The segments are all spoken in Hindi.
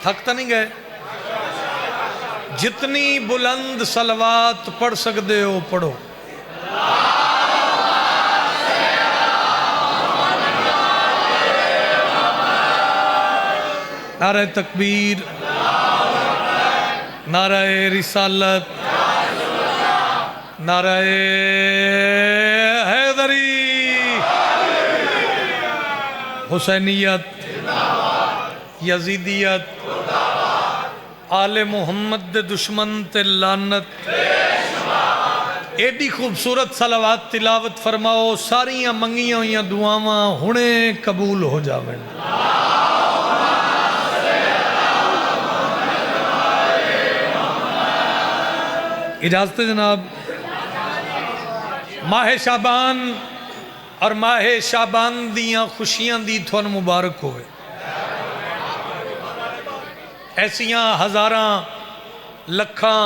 थक तो नहीं गए? जितनी बुलंद सलवात पढ़ सकते हो पढ़ो। नारे तकबीर, नारे रिसालत, नारे हैदरी, हुसैनियत, यजीदियत, आले मुहम्मद दे दुश्मन ते लानत। एडी खूबसूरत सलावात तिलावत फरमाओ, सारियां मंगियां हुई दुआवां हुणे कबूल हो जावन। इजाजत जनाब। माह शाबान और माह शाबान दियां खुशियां दी थोन मुबारक होवे। ऐसियां हज़ारां लखां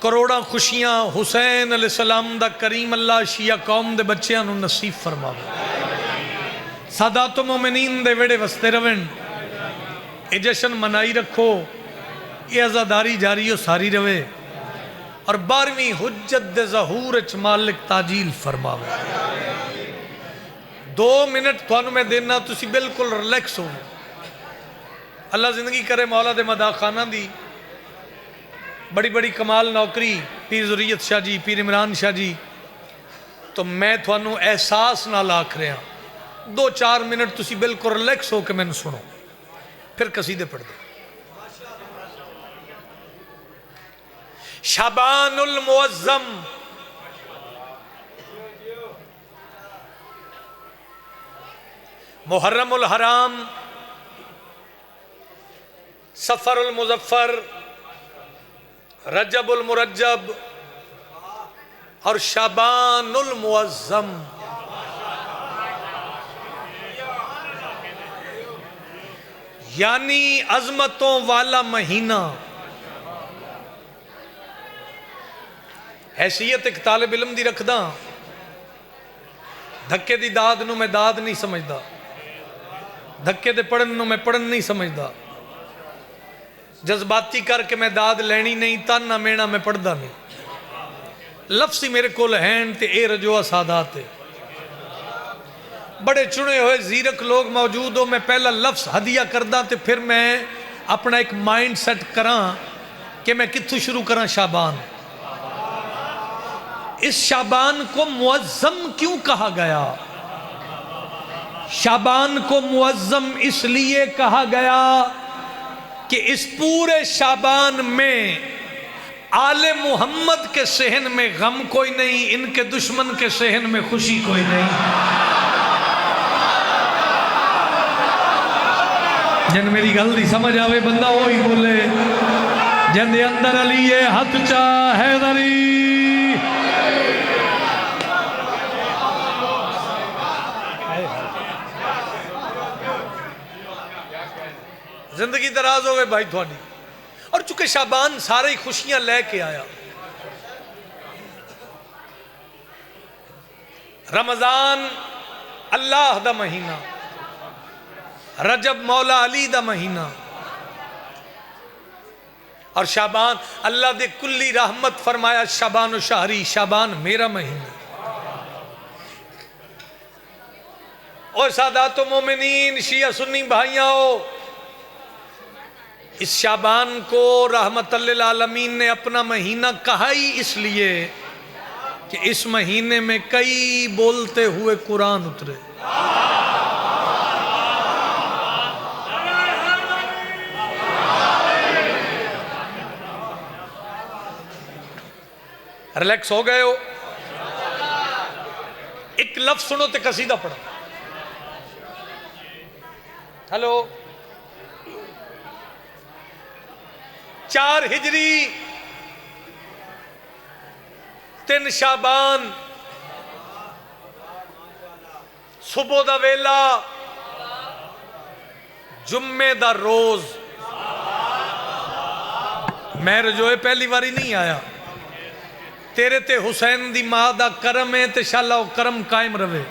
करोड़ां खुशियां हुसैन अलैहिस्सलाम दा करीम अल्लाह शिया कौम दे बच्चों नूं नसीब फरमावे। सादातो मोमिनीन दे वेड़े वसते रवन। ये जश्न मनाई रखो, ये आज़ादारी जारी हो सारी रवे और 12वीं हुज्जत दे ज़हूर च मालिक ताजील फरमावे। 2 मिनट थानू मैं देना, तुसी बिल्कुल रिलैक्स हो। अल्लाह जिंदगी करे मौला दे मदा खाना दी बड़ी बड़ी कमाल नौकरी पीर ज़ुरियत शाह जी, पीर इमरान शाह जी। तो मैं थानू एहसास नाल आख रहा, 2-4 मिनट तुसी बिल्कुल रिलैक्स हो के मैनू सुनो, फिर कसीदे पढ़ दो। शाबानुल मुअज़्ज़म, मुहर्रमुल हराम, सफरुल मुज़फ्फर, रजबुल मुरज्जब और शाबानुल मुअज़्ज़म। यानी अजमतों वाला महीना। हैसियत एक तालिब इल्म दी रखदा, धक्के दी दाद नूं मैं दाद नहीं समझदा, धक्के दे पढ़न नूं मैं पढ़न नहीं समझदा, जज्बाती करके मैं दाद लैनी नहीं, ताना मेना मैं पढ़दा नहीं। लफ्ज़ ही मेरे कोल हैं ते ए रजोआ सादात है। बड़े चुने हुए जीरक लोग मौजूद हो, मैं पहला लफ्ज़ हदिया करदा ते फिर मैं अपना एक माइंड सेट करा कि मैं कित्थों शुरू करा। शाबान, इस शाबान को मुअज़्ज़म क्यों कहा गया? शाबान को मुअज़्ज़म इसलिए कहा गया कि इस पूरे शाबान में आले मुहम्मद के सहन में गम कोई नहीं, इनके दुश्मन के सहन में खुशी कोई नहीं। जन मेरी गल दी समझ आवे बंदा वो ही बोले, जिंदे अंदर अली है हथ चा हैदरी। जिंदगी दराज होवे भाई थोड़ी। और चूंकि शाबान सारे ही खुशियां लेके आया, रमजान अल्लाह दा महीना, रजब मौला अली दा महीना और शाबान अल्लाह दे कुल्ली रहमत फरमाया शाबान शहरी, शाबान मेरा महीना। और सादातो मोमिनीन शिया सुन्नी भाइयों, इस शाबान को रहमतुल्लिल आलमीन ने अपना महीना कहा ही इसलिए कि इस महीने में कई बोलते हुए कुरान उतरे। रिलैक्स हो गए हो? एक लफ्ज सुनो तो कसीदा पढ़ो। हेलो, 4 हिजरी 3 शाबान, सुबह दा वेला, जुम्मे दा रोज। मैं रजोए पहली बारी नहीं आया, तेरे ते हुसैन दी मां दा करम है ते शाला वो करम कायम रवे।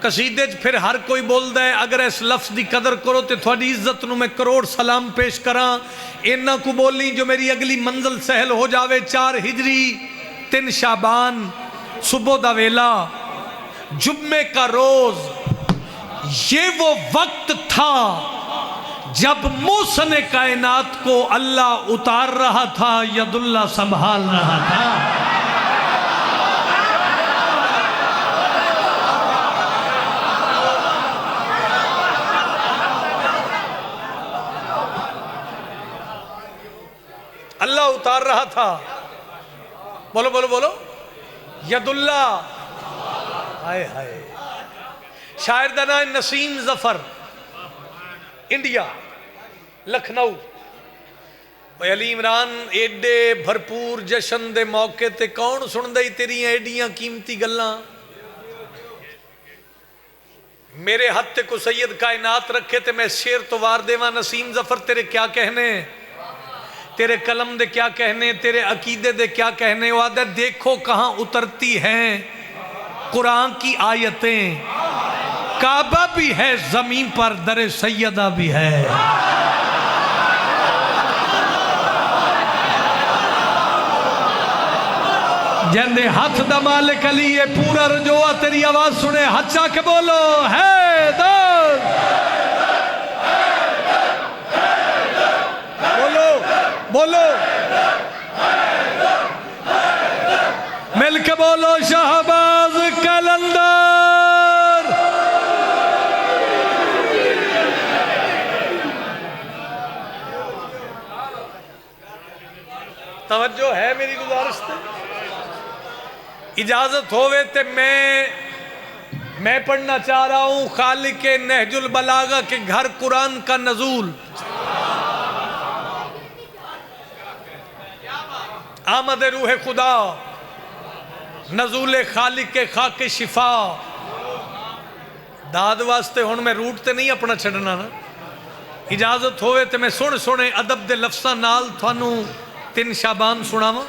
कसीदे च फिर हर कोई बोलता है अगर इस लफ्ज़ की कदर करो तो थोड़ी इज्जत नूं मैं करोड़ सलाम पेश करा। इन्ना को बोली जो मेरी अगली मंजिल सहल हो जावे। 4 हिजरी 3 शाबान सुबह दा वेला जुम्मे का रोज, ये वो वक्त था जब मूसने कायनात को अल्लाह उतार रहा था, यदुल्ला संभाल रहा था। अल्लाह उतार रहा था। बोलो बोलो बोलो, यदुल्ला। हाय हाय। शायर दा नाम नसीम जफर, इंडिया, लखनऊ। अली इमरान, एडे भरपूर जशन दे मौके ते कौन सुनदा ही तेरियां एडियां कीमती गल्लां। मेरे हथ ते को सैयद कायनात रखे ते मैं शेर तो वार देवा। नसीम जफर तेरे क्या कहने, तेरे कलम दे क्या कहने, तेरे अकीदे दे क्या कहने। वो आदत देखो कहाँ उतरती हैं कुरान की आयतें। काबा भी है जमीन पर, दरे सैयदा भी है। जंदे हाथ दा मालिक अली ये पूरा रंजोआ तेरी आवाज सुने, हाथ चा के बोलो है दर्द। बोलो बोलो, मिलके बोलो शहबाज कलंदर। तवज्जो है मेरी गुजारिश से। इजाजत होवे ते मैं पढ़ना चाह रहा हूं खालिक नहजुल बलागा के घर कुरान का नजूल। आमद रूह खुदा, नजूल खालिक के खाके शिफा। दाद वास्ते हुण मैं रूट ते नहीं अपना छड़ना ना। इजाजत होवे ते मैं सुन सुने अदब दे लफ्ज़ां नाल थानू 3 शाबान सुनावा।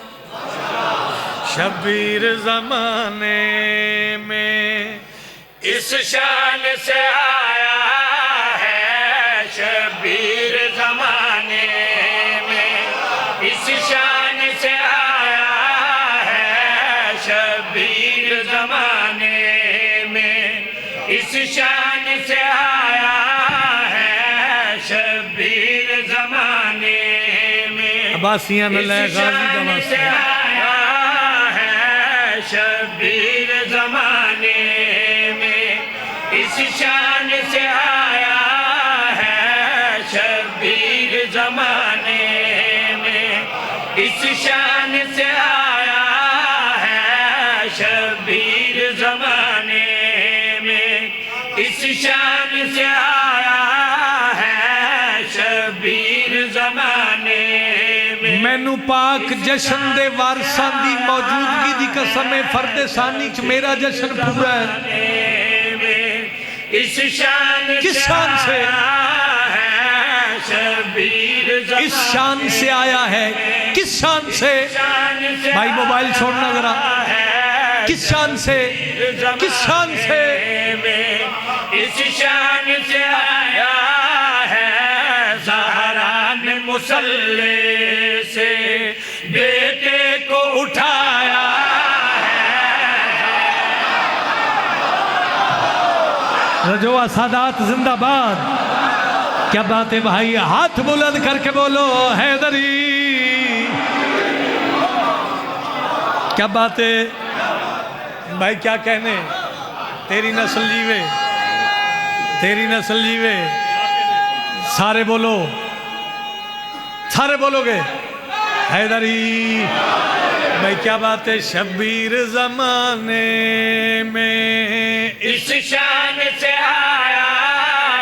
शबीर ज़माने में इस शान से आया है, शबीर ज़माने में इस शान से आया है, शबीर ज़माने में इस शान से आया है, शबीर ज़माने में। अब्बासियां न ले गाजी से आया है, शबीर ज़माने में इस शान से आया है, शबीर ज़माने में इस शान से आया है, शबीर ज़माने में इस शान से आया है, शबीर ज़माने में। मैनू पाक जशन दे वारसां दी मौजूदगी दी कसम है, फर्दे सानी च मेरा जशन पूरा है। इस शान किस शान से है, शबीर इस शान से आया है। किस शान से भाई, मोबाइल छोड़ना जरा। किस शान से, किस शान से, इस शान से आया है, ज़हरा ने मुसल्ले से बेटे को उठाया है। रजवा सादात जिंदाबाद। क्या बात है भाई, हाथ बुलंद करके बोलो हैदरी। क्या बात है भाई, क्या कहने। तेरी नस्ल जीवे, तेरी नस्ल जीवे। सारे बोलो, सारे बोलोगे हैदरी भाई। क्या बात है। शबीर ज़माने में इस शान से आया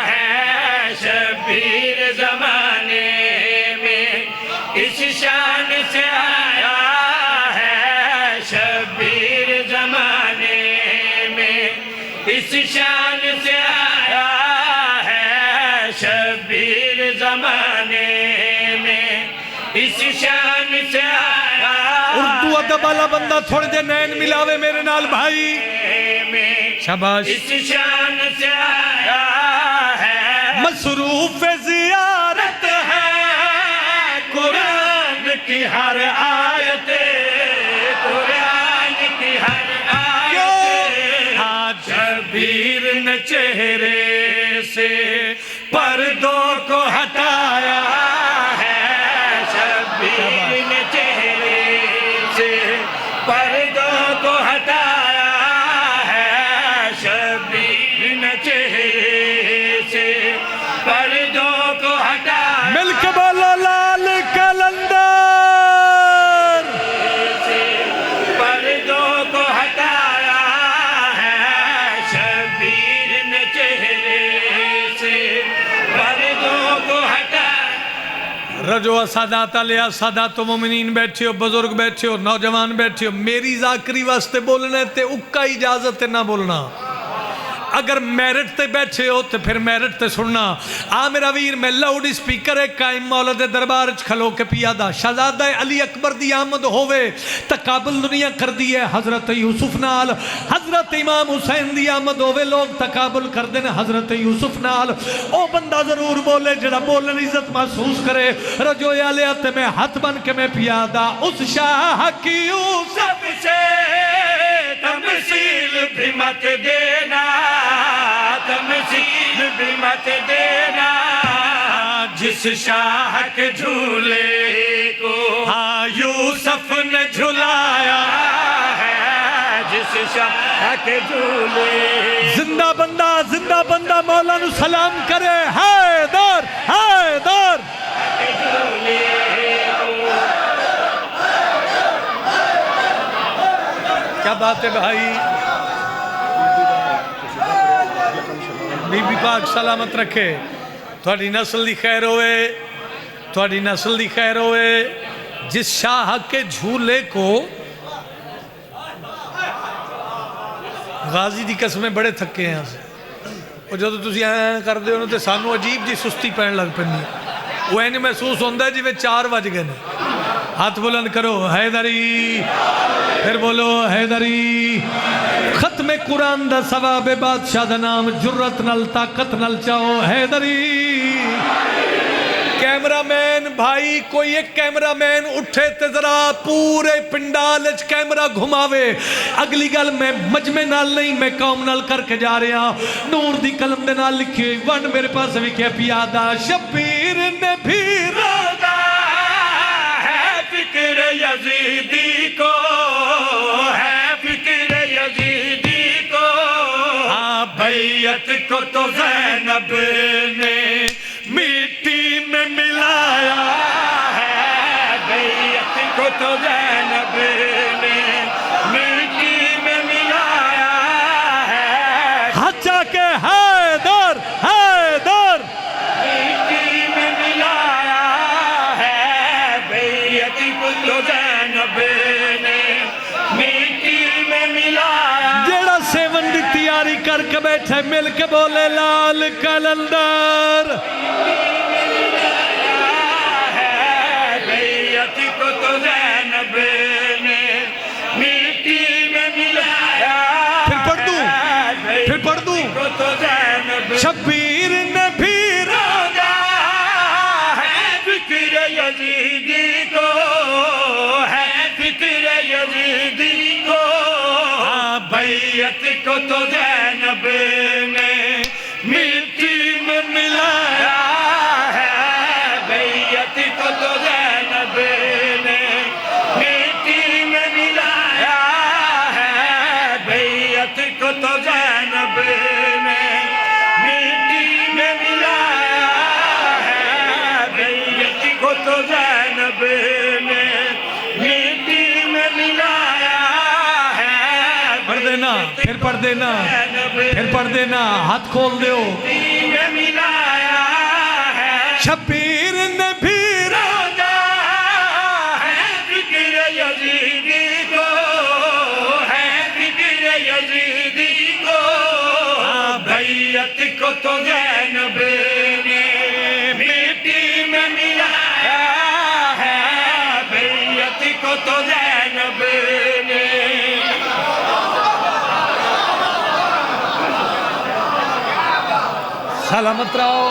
है, शबीर ज़माने में इस शान से आया है, शबीर ज़माने में इस शान से आया है, शबीर ज़माने में इस शान से आया। उर्दू अदब वाला बंदा थोड़े देर नैन मिलावे मेरे नाल भाई। शाबाश। इस शान से आया है, मसरूफ ज़ियारत है कुरान की हर आयत, कुरान की हर आयत। आज शबीर ने चेहरे से पर्दों को हटाया है, शबीर ने चेहरे से पर्दों को हटाया है, शबीर ने चेहरे से पर्दों को हटाया। मिलके बोलो लाल कलंदर। पर्दों को हटाया है, शबीर ने चेहरे से पर्दों को हटाया। रजो सादात लिया सादात मोमिनीन बैठे हो, बुजुर्ग बैठे हो, नौजवान बैठे हो, मेरी जाकरी वास्ते बोलना ते उक्का इजाजत है ना बोलना। अगर मैरिट ते बैठे हो तो फिर मैरिट ते सुनना। आ मेरा वीर मैं लाउड स्पीकर है कायम मौला दे दरबार च खलो के पियादा शहजादा अली अकबर दी आमद होवे तकाबुल दुनिया कर दी है हजरत यूसुफ नाल, हजरत इमाम हुसैन दी आमद होवे लोग तकाबुल करते हैं हजरत यूसुफ नाल। ओ बंदा जरूर बोले जरा बोलन इज्जत महसूस करे। रजोया लिया ते मैं हाथ बन के मैं पियादा उस शाह की यूसुफ सबसे तमसील भी मत देना, तमसील भी मत देना, जिस शाह के झूले को हाँ यूसुफ ने झुलाया है, जिस शाह के झूले जिंदा बंदा मौला नु सलाम करे। हैदर हैदर के झूले को। क्या बात है भाई। बीबी पाक सलामत रखे, थोड़ी नस्ल की खैर होए, थोड़ी नस्ल की खैर होए। जिस शाह के झूले को गाजी की कसमें बड़े थके हैं अस और जो तुम ऐ करते हो तो सानू अजीब जी सुस्ती पैन लग पैंदी। वो इंज महसूस होता है जिवें 4 बज गए ने। हाथ बुलंद करो हैदरी, फिर बोलो हैदरी। खत्म कुरान दा सवाब बादशाह दा नाम जुर्रत नल ताकत नल चाहो हैदरी। कैमरामैन भाई कोई एक कैमरामैन उठे ते जरा पूरे पिंडाल च कैमरा घुमावे। अगली गल मैं मजमे नाल नहीं मैं कौम नाल करके जा रहा। नूर दी कलम दे नाल लिखी हुई वन मेरे पास लिखे पियादा शबीर ने भी रोदा है फिक्र यजीदी को, है फिक्र यजीदी को। हाँ बैयत को तो ज़ैनब ने मिट्टी में मिलाया है, बैयत को तो ज़ैनब ने मिट्टी में मिलाया है। हचा के हैदर हैदर मिट्टी में मिलाया है, बैयत को तो ज़ैनब ने मिट्टी में मिलाया। जेड़ा सेवन दी तैयारी करके बैठे मिल के बोले लाल कलंदर। बैयत को तो ज़ैनब ने मिट्टी में मिलाया। फिर पढ़ दूं को तो ज़ैनब शबीर ने भी रोदा है फिक्र यजीदी को, है फिक्र यजीदी को। बैयत को तो ज़ैनब ने मिट्टी में मिलाया है, बैयत को तो ज़ैनब ने मिट्टी में मिलाया है, बैयत को तो ज़ैनब ने मिट्टी में मिलाया है, बैयत को तो ज़ैनब ने मिट्टी में मिलाया है। पढ़ देना फिर पढ़ देना फिर पढ़ देना हाथ खोल दो। में मिलाया है, शबीर ने भी रोदा है फिक्र यजीदी को, है फिक्र यजीदी को। बैयत को तो ज़ैनब ने मिट्टी में मिलाया है, बैयत को तो ज़ैनब ने सलामत रहो।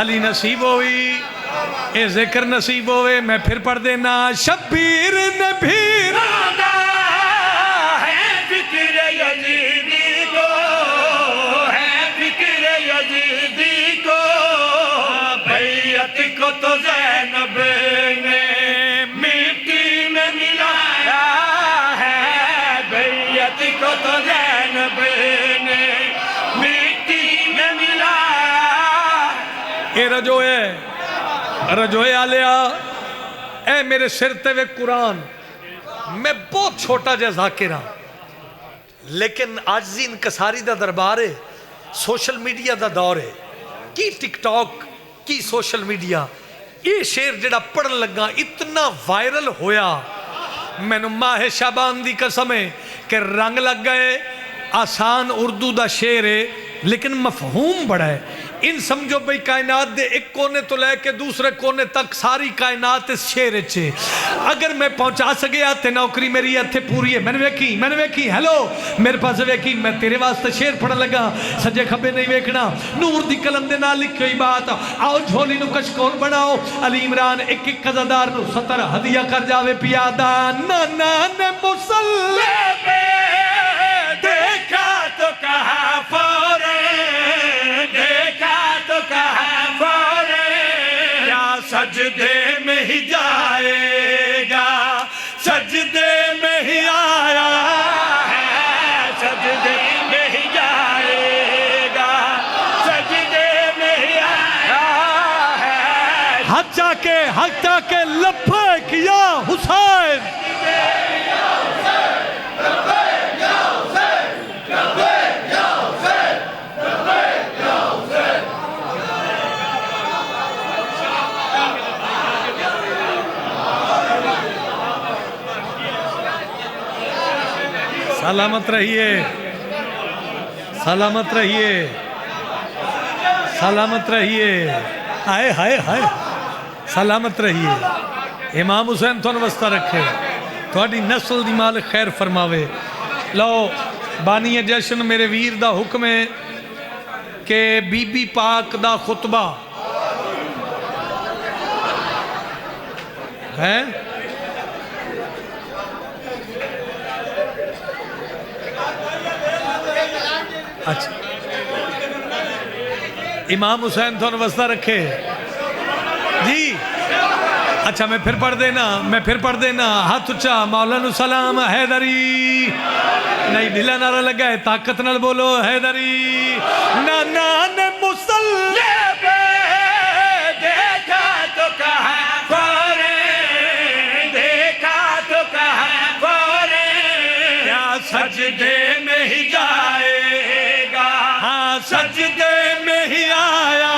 अली नसीब होई, ए जिक्र नसीब होवे। मैं फिर पढ़ देना। शब्बीर ने भी है फिक्र यजीदी को, है फिक्र यजीदी को, बैयत को तो ज़ैनब ने मिट्टी में मिलाया है, बैयत को तो ज़ैनब ने मिट्टी में मिलाया। ए रजोए आलिया, ए मेरे सिर ते वे कुरान। मैं बहुत छोटा जिहा ज़ाकिर हाँ, लेकिन आजिज़ी इनकसारी दा दरबार है। सोशल मीडिया दा दौर है, की टिकटॉक की सोशल मीडिया। ये शेर जिहड़ा पढ़न लगा इतना वायरल होया, मैनू माहे शाबान दी कसम है कि रंग लग गए। आसान उर्दू दा शेर है लेकिन मफहूम बड़ा है। इन समझो भाई कायनात दे एक कोने तो लैके दूसरे कोने तक सारी कायनात इस शेर च। अगर मैं पहुंचा सकिया तो नौकरी मेरी इत्थे पूरी है। मैंने वेखी हेलो मेरे पास वेखी, मैं तेरे वास्ते शेर पढ़न लगा। सज्जे खब्बे नहीं वेखना, नूर दी कलम दे नाल लिखी हुई बात। आओ झोली नू कशकोल बनाओ। अली इमरान एक एक कज़ादार नू 70 हदिया कर जावे पियादा। नाना ने मुसल्ले पे देखा तो कहा फौरे, देखा तो कहा फौरे, क्या सजदे में ही जाएगा, सजदे में ही आया है, सजदे में ही जाएगा, सजदे में ही आया है। हक जाके लफे किया हुसैन। सलामत रहिए, सलामत रहिए, सलामत रहिए। हाय हाय हाय, सलामत रहिए। इमाम हुसैन तुहानू वस्ता रखे, थोड़ी नस्ल दी मालिक खैर फरमावे। लो बानी जश्न मेरे वीर दा हुक्म है कि बीबी पाक दा खुतबा है। अच्छा, इमाम हुसैन थोन वस्ता रखे जी। अच्छा मैं फिर पढ़ देना। हाथ उच्चा, मौलाना सलाम हैदरी। नहीं ढीला नारा लगा है, ताकत नाल बोलो हैदरी। नाना ने मुसल्ले पे देखा तो कहा फौरे, देखा तो कहा फौरे, क्या सजदे में ही जाएगा, हाँ सजदे में ही आया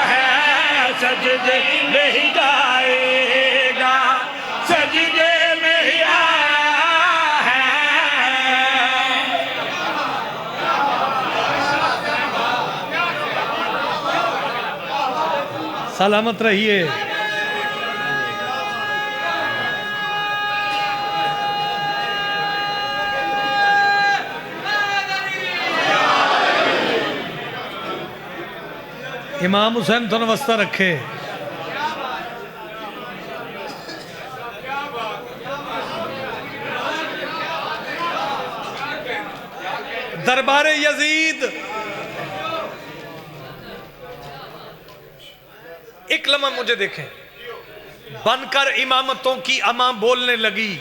है, सजदे में ही जाएगा, सजदे में ही आया है। सलामत रहिए। इमाम हुसैन थोन वस्ता रखे। दरबारे यजीद एक लम्हा मुझे देखें, बनकर इमामतों की अमा बोलने लगी।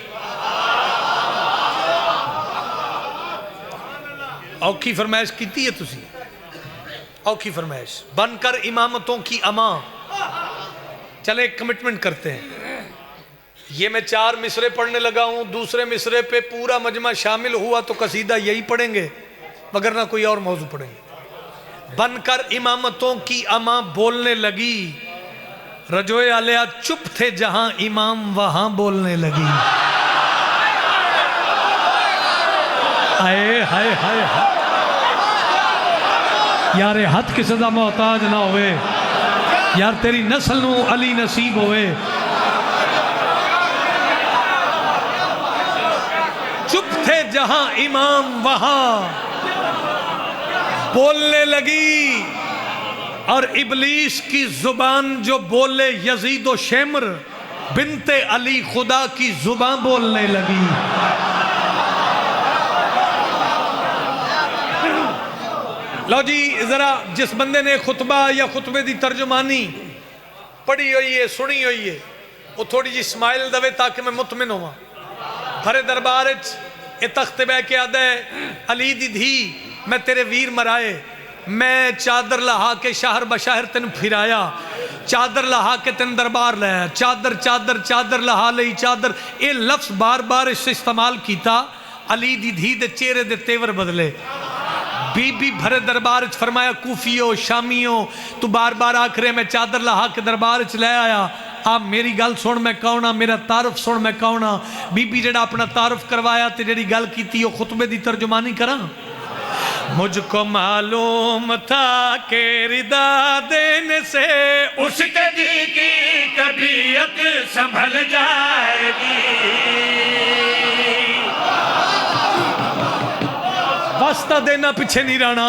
औखी फरमाइश की है तुसी, औखी फरमाइश, बनकर इमामतों की अमा। चले एक कमिटमेंट करते हैं। ये मैं 4 मिसरे पढ़ने लगा हूं, दूसरे मिसरे पे पूरा मजमा शामिल हुआ तो कसीदा यही पढ़ेंगे, मगर ना कोई और मौजू पढ़ेंगे। बनकर इमामतों की अमा बोलने लगी, रजोए आलिया चुप थे जहां इमाम वहां बोलने लगी। आए हाय हाय हाय, यार हथ किसी का मोहताज ना होवे, यार तेरी नस्ल नू अली नसीब होवे। चुप थे जहां इमाम वहां बोलने लगी और इबलीस की जुबान जो बोले यजीद व शेमर बिनते अली खुदा की जुबान बोलने लगी। लो जी जरा जिस बंदे ने खुतबा या खुतबे की तर्जुमानी पढ़ी हुई है सुनी हुई है वो थोड़ी जी स्माइल दवे ताकि मैं मुतमिन होवां। खरे दरबार ये तख्त बह के आदा है अली दी धी मैं तेरे वीर मराए, मैं चादर लहा के शहर बशहर तेन फिराया, चादर लहा के तेन दरबार लाया, चादर चादर चादर लहा लई चादर। ये लफ्ज बार बार इस इस्तेमाल किया। अली दी धी दे चेहरे दे तेवर बदले। बीबी भरे दरबार च फरमाया कूफियो शामियो तू बार बार आख रहे मैं चादर लहा के दरबार च ले आया। आप मेरी गल सुन मैं कौन हाँ, मेरा तारफ सुन मैं कौन हाँ। बीबी जेड़ा अपना तारफ करवाया ते जेड़ी गल की वो खुतबे की तर्जुमानी करा। मुझको मालूम था कि रिदा देने से उसके दिल की तबीयत संभल जाएगी। वास्ता देना पीछे नहीं रहना,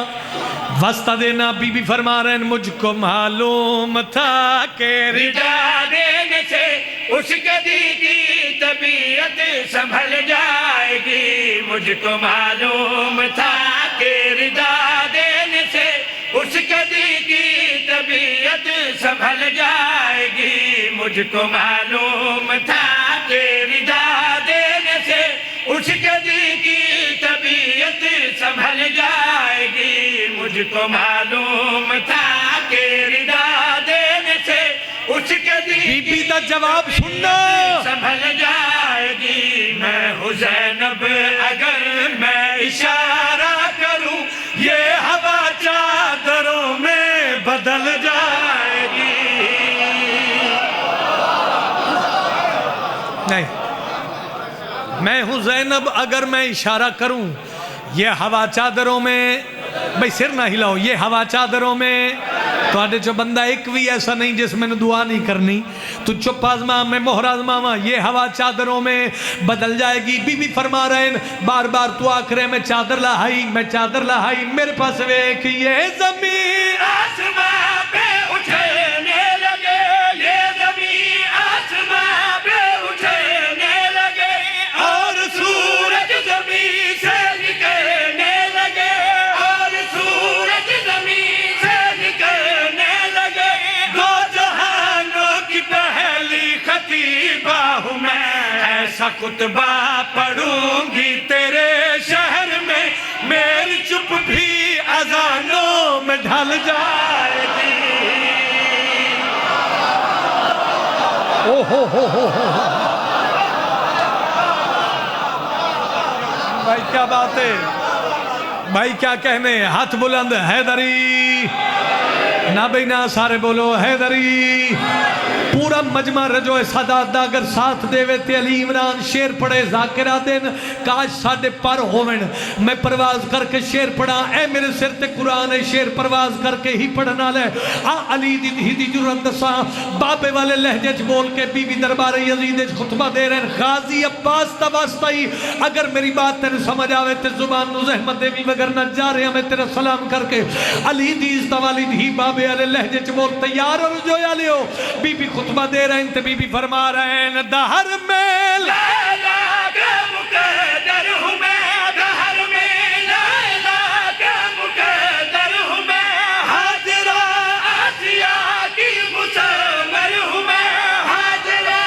वास्ता देना। बीबी फरमा रहे हैं मुझको मालूम था कि रिदा देने से उसके दिल की तबीयत संभल जाएगी। मुझको मालूम था कि रिदा देने से उसके दिल की तबीयत संभल जाएगी। मुझको मालूम था कि रिदा देने से उसके दिल की तबीयत संभल जाएगी। मुझको मालूम था कि रिदा देने से उसके दिल बीबी का जवाब सुनना संभल जाएगी। मैं हूँ ज़ैनब अगर मैं इशारा करूं ये हवा चादरों में बदल जाएगी। नहीं, मैं हूं ज़ैनब अगर मैं इशारा करूं ये हवा चादरों में, भाई सिर ना हिलाओ, ये हवा चादरों में थोड़े चो बंदा एक भी ऐसा नहीं जिस मैंने दुआ नहीं करनी। तू चुप आजमा मैं मोहर आजमावा, ये हवा चादरों में बदल जाएगी। बीबी फरमा रहे हैं बार बार तू आख रहे मैं चादर लहाई मैं चादर लहाई, मेरे पास वेख ये जमीन आसमां पे उठने लगे, ये जमीन आसमां पे उठने लगे और सूरज जमीन से निकलने लगे और सूरज जमीन से निकलने लगे। दो जहानों की पहली खतीबा हूँ मैं, ऐसा खुतबा पढ़ूंगी तेरे शहर में, मेरी चुप भी अजानों में ढल जाएगी। ओ हो भाई क्या बात है भाई, क्या कहने। हाथ बुलंद हैदरी ना भाई ना, सारे बोलो हैदरी। पूरा मजमा रजो सादात दा अगर साथ देवे ते अली इमरान शेर पढ़े जाकिरा दिन काश साडे पर होवन। मैं परवाज करके शेर पढ़ा, ए मेरे सिर ते कुरान है, शेर परवाज करके ही पढ़ना ले। आ अली दी दी जुरत दसा बाबे वाले लहजे च बोल के बीबी दरबार यजीद च खुतबा दे रहे हैं। गाजी अब्बास दा वास्ता ही अगर मेरी बात तेरे समझ आवे ते जुबान नु ज़हमत देवी वगरना जा रहे मैं तेरा सलाम करके। अली दी इस वाली धी बाबे वाले लहजे च बोल तैयार हो जो या लियो। बीबी खुतबा दे रहे हैं, बीबी फरमा रहे हैं दहर में लैला का मुकद्दर हूँ मैं, दहर में लैला का मुकद्दर हूँ मैं, हाजरा आसिया की मुसव्वर हूँ मैं, हाजरा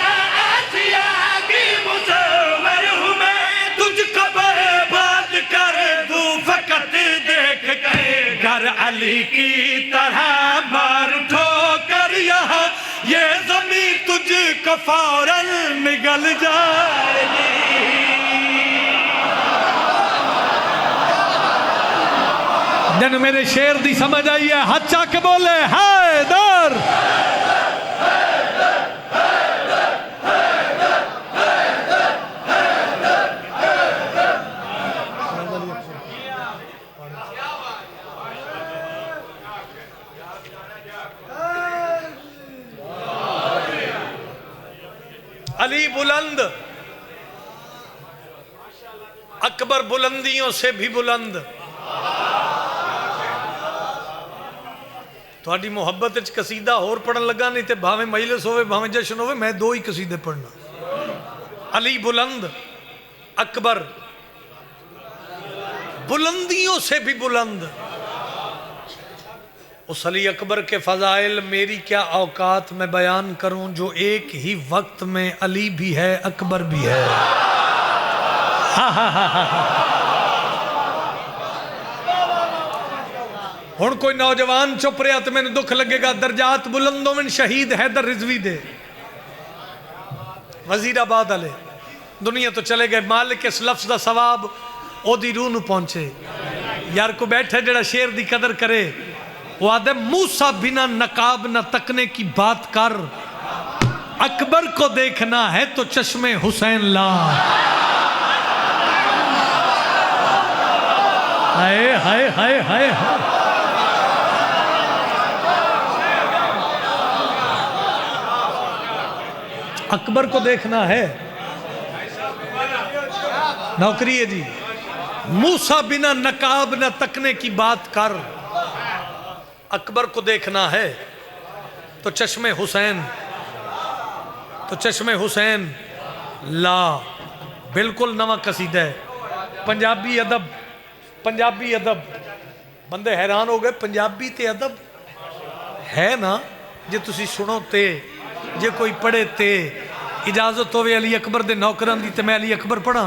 आसिया की मुसव्वर हूँ मैं। तुझको बर्बाद कर दूं फकत देख के, घर अली की तरह मार ठोकर यहाँ, ये जमीन तुझको फौरन निगल जाएगी। जन मेरे शेर दी समझ आई है, हाथ चाके बोले हैदर। अली बुलंद, अकबर बुलंदियों से भी बुलंद। थोड़ी मुहब्बत च कसीदा होर पढ़न लगा, नहीं तो भावें मजलिस होवे भावें जश्न होवे, मैं दो ही कसीदे पढ़ना। अली बुलंद अकबर, बुलंदियों से भी बुलंद। उस अली अकबर के फजाइल मेरी क्या औकात में बयान करूं, जो एक ही वक्त में अली भी है अकबर भी है। हुण कोई नौजवान चुप रहा तो मैंने दुख लगेगा। दरजात बुलंदों में शहीद हैदर रिजवी दे वजीराबाद वाले दुनिया तो चले गए। मालिक इस लफ्ज का सवाब ओदी रूह नूं पहुंचे। यार को बैठे जड़ा शेर दी कदर करे, वो आदे मूसा बिना नकाब न तकने की बात कर, अकबर को देखना है तो चश्मे हुसैन ला। हाय हाय हाय हाय हाय। अकबर को देखना है, नौकरी है जी। मूसा बिना नकाब न तकने की बात कर, अकबर को देखना है तो चश्मे हुसैन, तो चश्मे हुसैन ला। बिल्कुल नवा कसीदा है। पंजाबी अदब, पंजाबी अदब बंदे हैरान हो गए। पंजाबी ते अदब है ना, जे तुसी सुनो ते, जे कोई पढ़े ते। इजाजत होवे अली अकबर दे नौकरां दी ते मैं अली अकबर पढ़ा।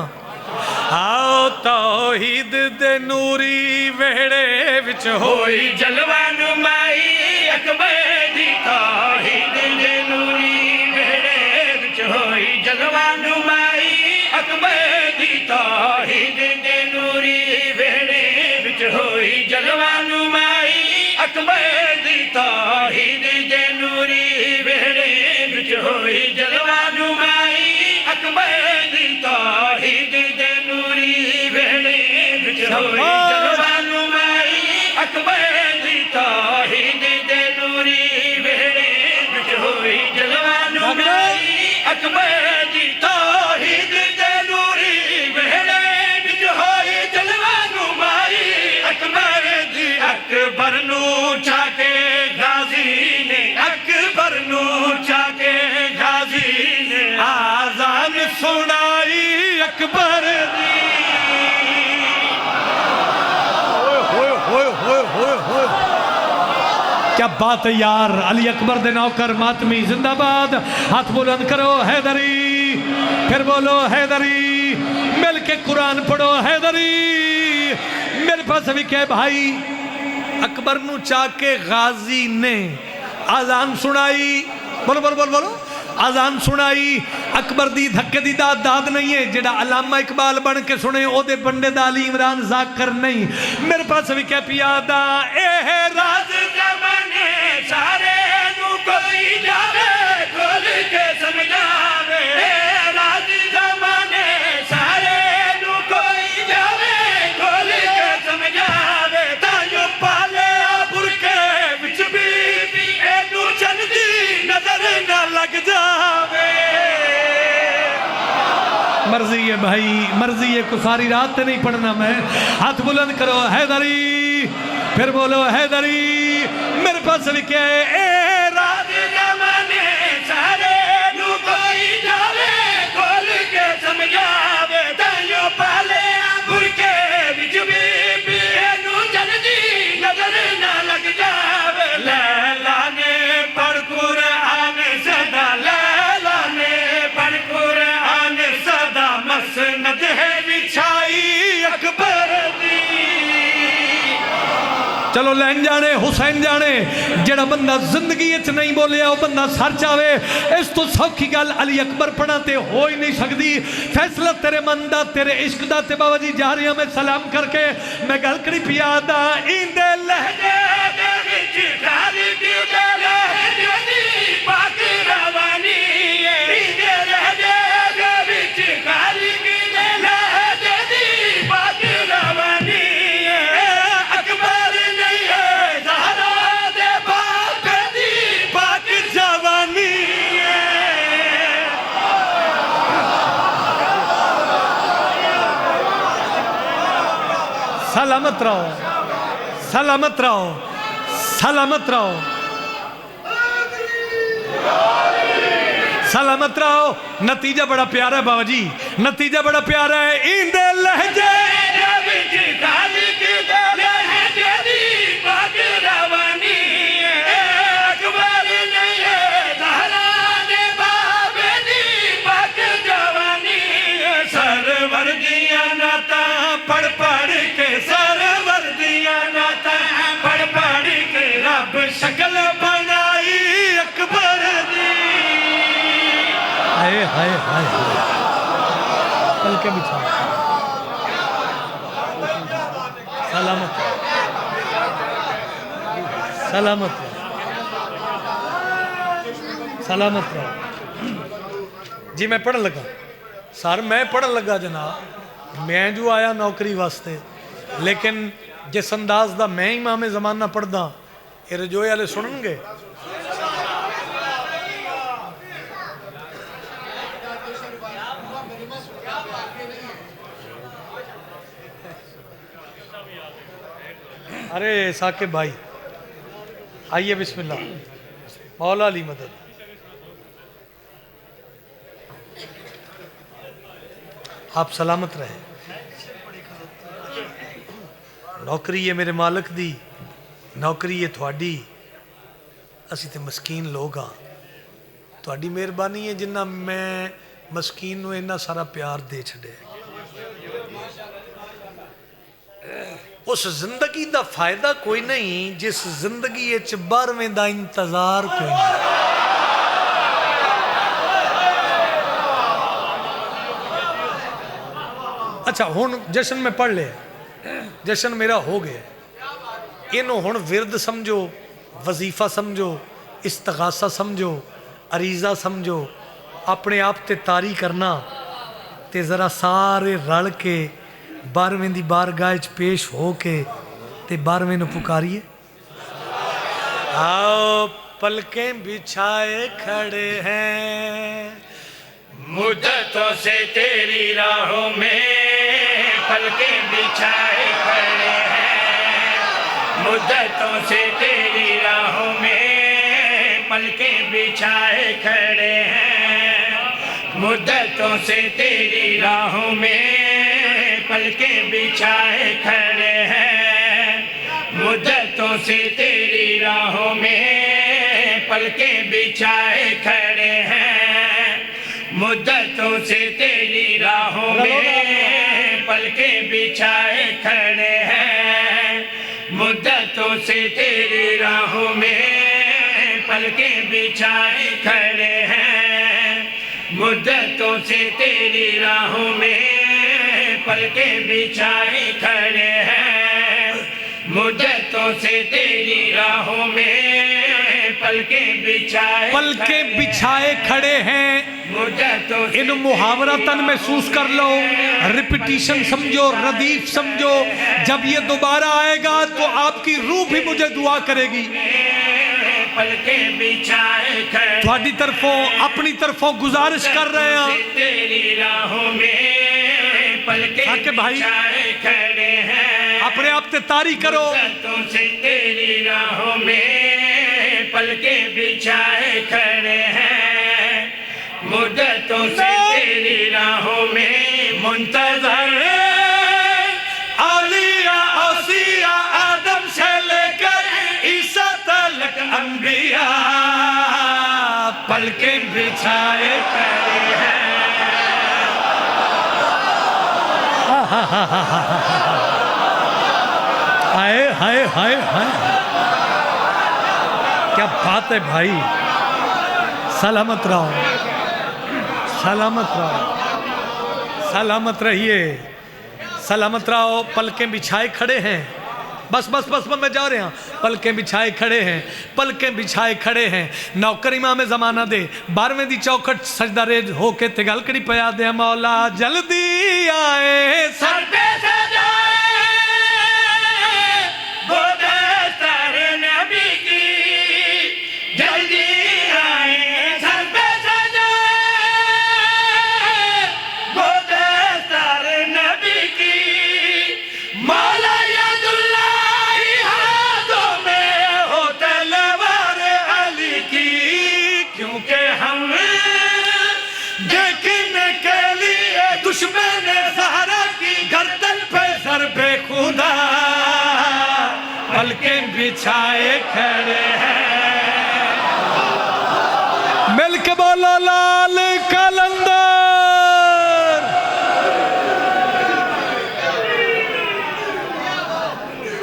आओ तौहीद दे नूरी वेड़े विच होई जलवा नुमाई, अकबर दी तौहीद दे नूरी वेड़े विच होई जलवा नुमाई, अकबर दी तौहीद दे नूरी वेड़े विच होई जलवा नुमाई, अकबर दी तौहीद दे नूरी वेड़े विच होई जलवा नुमाई, अकबर दी तौहीद दे नूरी वेड़े विच होई जलवा नुमाई, अकबर दी तौहीद दे नूरी वेड़े विच होई जलवा नुमाई, अकबर दी तौहीद दे नूरी वेड़े विच होई जलवा नुमाई, अकबर दी। अकबर नू चाके गाजी ने, अकबर नू चाके गाजी ने आजान सुनाई अकबर दी। क्या बात है यार। अली अकबर दे नौकर मातमी जिंदाबाद। हाथ बुलंद करो हैदरी, फिर बोलो हैदरी, मिल के कुरान पढ़ो हैदरी। मेरे पास अभी क्या भाई, अकबर नू चाके गाजी ने आजान सुनाई। बोलो बोलो बोलो बोलो। आजान सुनाई अकबर दी धक्के दी दाद दाद नहीं है। जेड़ा अलामा इकबाल बन के सुने ओदे बंडे दा अली इमरान जाकर नहीं। मेरे पास भी क्या पियादा ए राज जमाने सारे नू कोई जावे खोल के समझावे, राज जमाने सारे नू कोई जावे खोल के समझावे, तायो पाले बुरके विच भी एनू चलदी नजर ना लग जावे। मर्जी है भाई, मर्जी है। को सारी रात नहीं पढ़ना मैं। हाथ बुलंद करो हैदरी, फिर बोलो हैदरी। मेरे पास भी क्या है ए राज जमाने सारे नू कोई जावे खोल के समझावे, तायो पाले बुरके विच भी एनू चलदी नजर ना लग जावे। लैला ने पढ़ कुरान सदा, लैला ने पढ़ कुरान सदा, मसनद है बिछाई अकबर दी। चलो लैन जाने हुसैन जाने। जेड़ा बंदा जिंदगी च नहीं बोलिया वो बंदा सर चावे। इस तो सौखी गल अली अकबर पढ़ा ते हो ही नहीं सकती। फैसला तेरे मन दा, तेरे इश्क दा। ते बाबा जी जा रही हूं मैं सलाम करके। मैं गल करी पियादा इंदे लहजे दे विच खाली दी दे लहजे दी पाक रवानी है, इंदे लहजे दे विच खाली दी दे लहजे दी पाक रवानी है। अकबर नहीं है ज़हरा दे बाप दी पाक जवानी है। सलामत रहो, सलामत रहो, सलामत रहो, सलामत रहो। नतीजा बड़ा प्यारा है बाबा जी, नतीजा बड़ा प्यारा है। इंदे लहजे पढ़ पढ़ के सरवर दिया नाता, पढ़ पढ़ के रब शक्ल बनाई अकबर दी। हाय हाय हाय पल के बिछा सलामत सलामत सलामत रहो जी। मैं पढ़न लगा सर, मैं पढ़न लगा जनाब, मैं जो आया नौकरी वास्ते, लेकिन जिस अंदाज का मैं इमाम ज़माना पढ़दा ये रजोए वाले सुननगे। अरे साकिब भाई आइए, बिस्मिल्लाह, मौला अली मदद। आप सलामत रहे। नौकरी है मेरे मालिक दी, नौकरी है थोड़ी, असी तो मस्कीन लोग हाँ। थोड़ी मेहरबानी है जिन्ना मैं मस्कीन नूं इन्ना सारा प्यार दे छड़े। उस जिंदगी का फायदा कोई नहीं जिस जिंदगी 12वें का इंतजार कोई नहीं। अच्छा हुण जश्न में पढ़ लिया, जश्न मेरा हो गया, इनू हुण विरद समझो, वजीफा समझो, इस्तगासा समझो, अरीजा समझो, अपने आप ते तारी करना ते जरा सारे रल के 12वें दी बारगाह च पेश हो के ते 12वें नूं पुकारिए। आओ पलकें बिछाए खड़े हैं मुद्दतों से तेरी राहों में, पलकें बिछाए खड़े हैं मुद्दतों से तेरी राहों में, पलकें बिछाए खड़े हैं मुद्दतों से तेरी राहों में, पलकें बिछाए खड़े हैं मुद्दतों से तेरी राहों में, पलकें बिछाए खड़े हैं मुद्दतों से तेरी राहों में, पलकें बिछाए खड़े हैं मुद्दतों से तेरी राहों में, पलकें बिछाए खड़े हैं मुद्दतों से तेरी राहों में, पलकें बिछाए खड़े हैं मुद्दतों से तेरी राहों में, पलकें बिछाए खड़े हैं। इन मुहावरतन महसूस कर लो, रिपीटिशन समझो, रदीफ समझो। जब ये दोबारा आएगा तो आपकी रूह भी मुझे दुआ करेगी। पलकें बिछाए खड़े थोड़ी तरफों अपनी तरफों गुजारिश कर रहे हैं तेरी राहों में, पलकें बिछाए खड़े हैं अपने आप ते तारी करो। से तेरी राहों में, पलकें बिछाए खड़े हैं मुद्दतों से तेरी राहों में, मुंतज़र औलिया औसिया आदम से लेकर ईसा तक अंबिया, पलकें बिछाए खड़े हैं। हाय हाय हाय हाय, क्या बात है भाई। सलामत रहो, सलामत रहो, सलामत रहिए, सलामत रहो। पलकें बिछाए खड़े हैं, बस बस बस मैं जा रहे हैं। पलकें बिछाए खड़े हैं, पलकें बिछाए खड़े हैं। नौकर इमाम ज़माना दे 12वें दी चौखट सजदा रेज होके ते गल कड़ी पया दे, मौला जल्दी आए सर पे सजाए गोदस्तर नबी की, जल्दी आए सर पे सजाए गोदस्तर नबी की, मौला यादुल्लाह हाथों में होते देखने के लिए दुश्मन ज़हरा की गर्दन पे ज़रबे खुदा पलके बिछाए खड़े हैं। मिल के बोलो ला